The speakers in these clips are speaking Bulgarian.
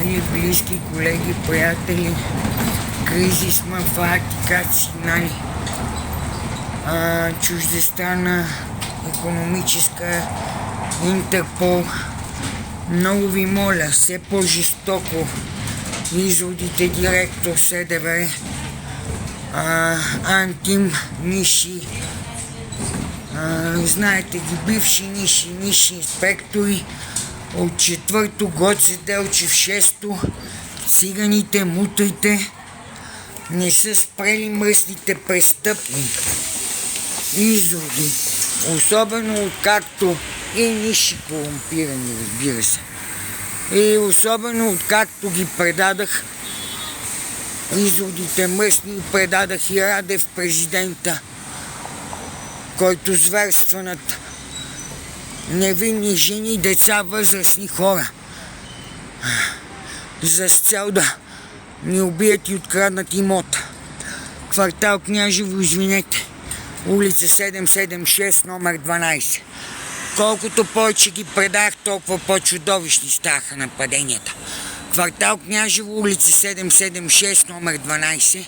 или близки, колеги, приятели, кризис, фактикати, сигнали, чуждестранна, икономическа, Интерпол. Много ви моля, все по-жестоко изводите директор СДВР, Антим, Ниши, знаете ги, бивши Ниши инспектори, от 4-то Гоце Делчев, 6-то циганите, мутрите не са спрели мръсните престъпни изводи, особено откакто и Ниши корумпирани, разбира се. И особено откакто ги предадах, изводите мръсни, предадах и Радев, президента, който зверства над невинни жени, деца, възрастни хора, за цел да ни убият и откраднат имота. Квартал Княжево, извинете, улица 776, номер 12. Колкото повече ги предах, толкова по-чудовищни ставаха нападенията. Квартал Княжево, улица 776, номер 12,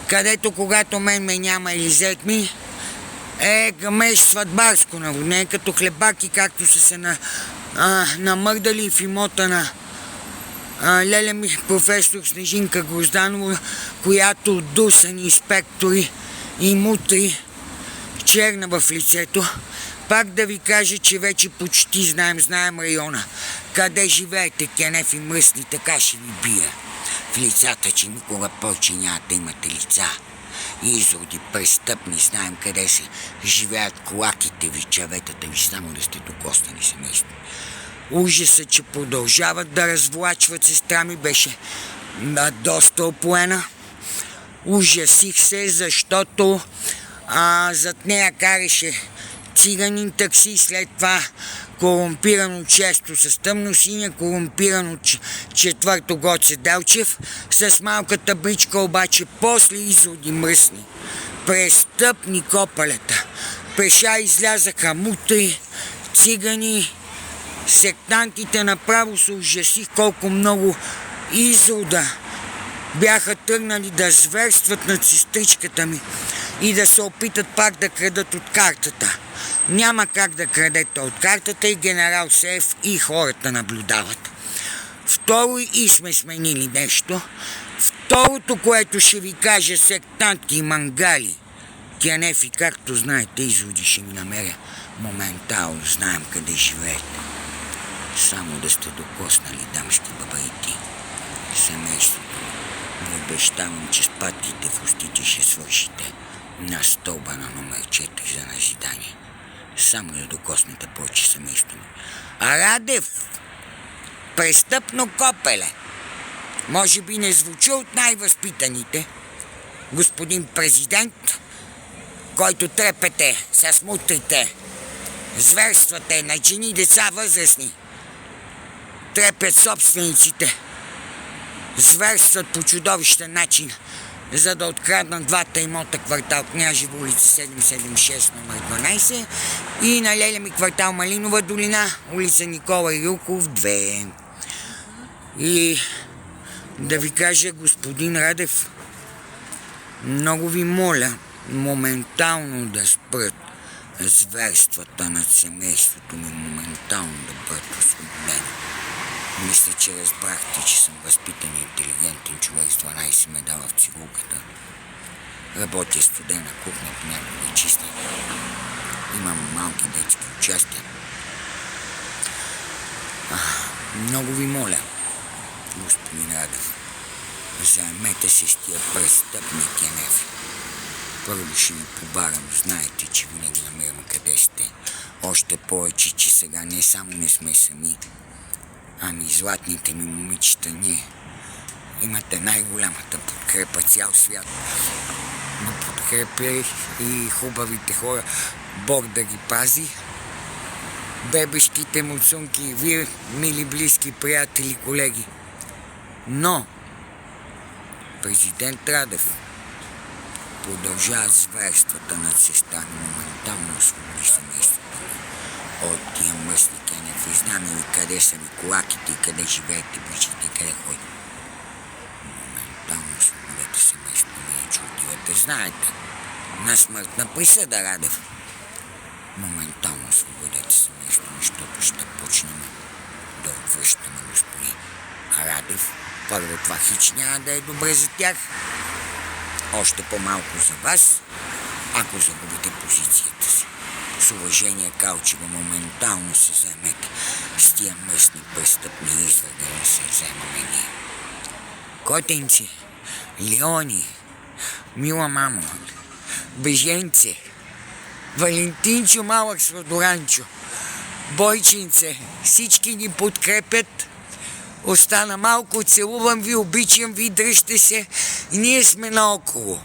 където когато мен ме няма или зет ми, гъмеж сватбарско наводнение, като хлебаки, както са се намърдали в имота на леля ми професор Снежинка Грозданова, която отдусани инспектори и мутри черна в лицето. Пак да ви кажа, че вече почти знаем района. Къде живеете, кенефи мръсни, така ще ви бия в лицата, че никога повече няма да имате лица. Изводи престъпни, знаем къде се живеят колаките ви, чаветата ви, само да сте докоснали семейство. Ужасът, че продължават да развлачват сестра ми, беше доста опоена. Ужасих се, защото зад нея караше циганин такси, след това корумпирано често с тъмно синя, корумпирано 4-то Гоце Делчев, с малка табличка обаче, после изводи мръсни, престъпни копалета. Пеша излязаха мутри, цигани, сектантите, направо се ужасих колко много изрода бяха тръгнали да зверстват над сестричката ми и да се опитат пак да крадат от картата. Няма как да крадете от картата и генерал Сеев и хората наблюдават. Второ, и сме сменили нещо. Второто, което ще ви кажа, сектантки и мангали, кенефи, както знаете, изводи ще ви намеря моментално, знаем къде живеете. Само да сте докоснали дамски бабаити, семейството. Ви обещавам, че с патките в устите ще свършите на стълба на номер 4 за назидание. Само да докоснете повече семейство ми. А Радев, престъпно копеле, може би не звучи от най-възпитаните, господин президент, който трепете с мутрите, зверствате на жени, деца, възрастни, трепят собствениците, зверстват по чудовищен начин, за да откраднат двата имота, квартал Княжево, улица 776, номер 12, и на леля ми квартал Малинова долина, улица Никола Илков, 2. И да ви кажа, господин Радев, много ви моля моментално да спрат зверствата над семейството ми, моментално да бъдат освободени. Мисля, че разбрахте, че съм възпитан и интелигентен човек с 12 медала в цигулката. Работя студена кухня, понякога чиста. Имам малки детски участия. Много ви моля, господин Радев, заемете се с тия престъпни кенефи. Първо ще ви побарам, знаете, че винаги намирам къде сте. Още повече, че сега не само не сме сами, ами златните ми момичета, ние имате най-голямата подкрепа, цял свят но подкрепя и хубавите хора. Бог да ги пази. Бебешките муцунки и вие, мили близки приятели, колеги. Но президент Радев продължава зверствата над сестра, моментално освободи семейството. от тия мръсни кенефи. Знам ли къде са ви колаките и къде живеете, бичите, къде ходите. Моментално свободете семейство ми, че отивате. Знаете, на смъртна присъда, Радев. Моментално освободете семейство, защото ще почнем да отвръщаме господин Радев. Първо, това хич няма да е добре за тях. Още по-малко за вас, ако загубите позицията си. С уважение, Калчева, моментално се вземете с тия мръсни престъпни извърги, да се вземаме ние. Котенце, Леони, мила мамо, Беженце, Валентинчо, малък сладоранчо, Бойчинце, всички ни подкрепят. Остана малко, целувам ви, обичам ви, дръжте се, ние сме наоколо.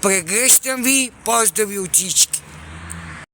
Прегръщам ви, поздрави от всички.